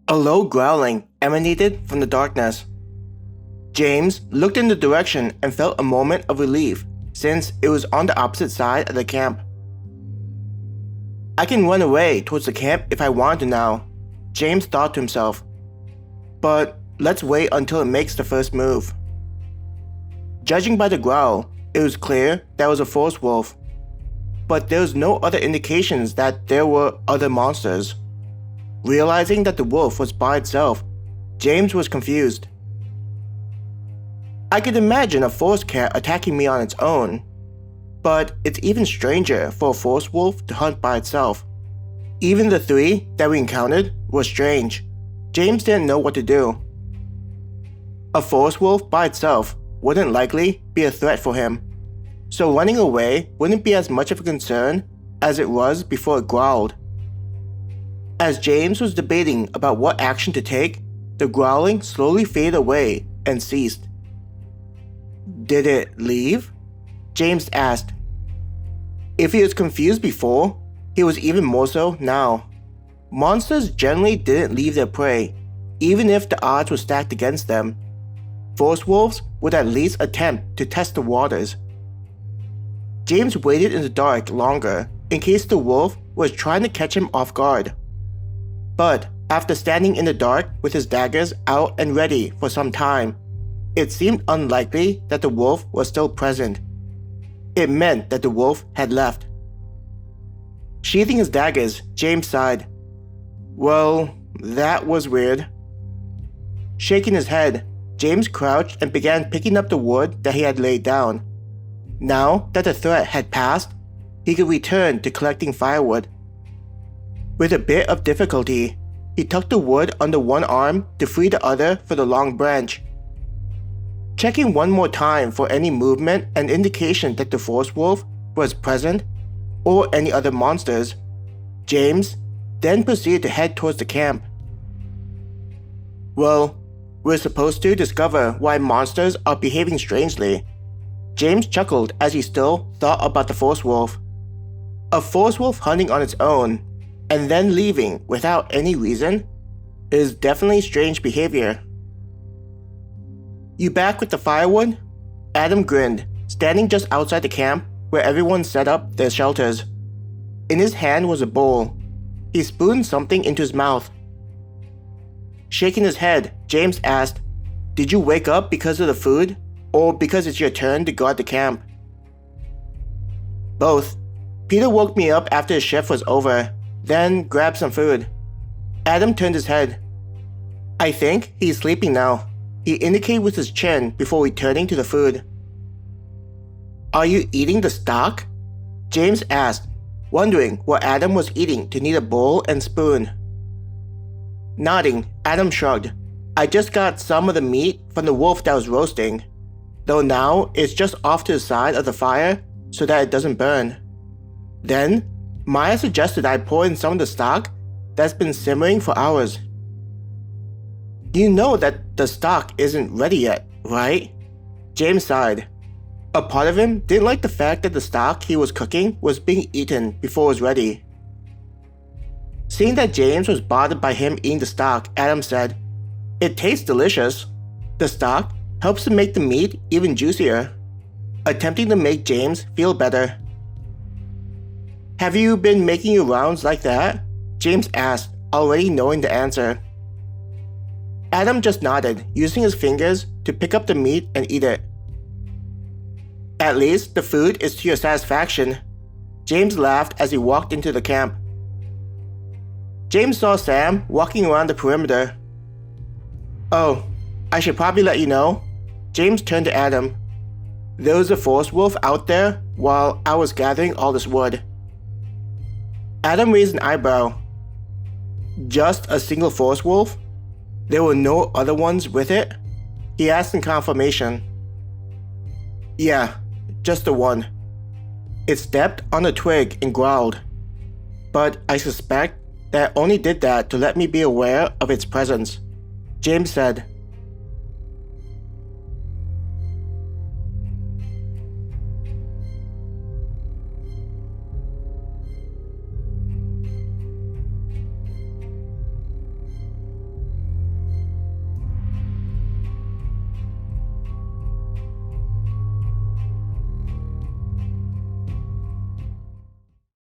A low growling emanated from the darkness. James looked in the direction and felt a moment of relief since it was on the opposite side of the camp. I can run away towards the camp if I want to now, James thought to himself. But let's wait until it makes the first move. Judging by the growl, it was clear that it was a forest wolf. But there was no other indications that there were other monsters. Realizing that the wolf was by itself, James was confused. I could imagine a forest cat attacking me on its own, but it's even stranger for a forest wolf to hunt by itself. Even the three that we encountered were strange. James didn't know what to do. A forest wolf by itself wouldn't likely be a threat for him, so running away wouldn't be as much of a concern as it was before it growled. As James was debating about what action to take, the growling slowly faded away and ceased. Did it leave? James asked. If he was confused before, he was even more so now. Monsters generally didn't leave their prey, even if the odds were stacked against them. Forest wolves would at least attempt to test the waters. James waited in the dark longer in case the wolf was trying to catch him off guard. But after standing in the dark with his daggers out and ready for some time, it seemed unlikely that the wolf was still present. It meant that the wolf had left. Sheathing his daggers, James sighed. Well, that was weird. Shaking his head, James crouched and began picking up the wood that he had laid down. Now that the threat had passed, he could return to collecting firewood. With a bit of difficulty, he tucked the wood under one arm to free the other for the long branch. Checking one more time for any movement and indication that the forest wolf was present or any other monsters, James then proceeded to head towards the camp. Well, we're supposed to discover why monsters are behaving strangely. James chuckled as he still thought about the forest wolf. A forest wolf hunting on its own and then leaving without any reason is definitely strange behavior. You back with the firewood? Adam grinned, standing just outside the camp where everyone set up their shelters. In his hand was a bowl. He spooned something into his mouth. Shaking his head, James asked, Did you wake up because of the food, or because it's your turn to guard the camp? Both. Peter woke me up after his shift was over, then grabbed some food. Adam turned his head. I think he's sleeping now. He indicated with his chin before returning to the food. Are you eating the stock? James asked, wondering what Adam was eating to need a bowl and spoon. Nodding, Adam shrugged. I just got some of the meat from the wolf that was roasting, though now it's just off to the side of the fire so that it doesn't burn. Then, Maya suggested I pour in some of the stock that's been simmering for hours. You know that the stock isn't ready yet, right? James sighed. A part of him didn't like the fact that the stock he was cooking was being eaten before it was ready. Seeing that James was bothered by him eating the stock, Adam said, It tastes delicious. The stock helps to make the meat even juicier, attempting to make James feel better. Have you been making your rounds like that? James asked, already knowing the answer. Adam just nodded, using his fingers to pick up the meat and eat it. At least the food is to your satisfaction. James laughed as he walked into the camp. James saw Sam walking around the perimeter. Oh, I should probably let you know. James turned to Adam. There was a forest wolf out there while I was gathering all this wood. Adam raised an eyebrow. Just a single forest wolf? There were no other ones with it? He asked in confirmation. Yeah, just the one. It stepped on a twig and growled. But I suspect that it only did that to let me be aware of its presence, James said.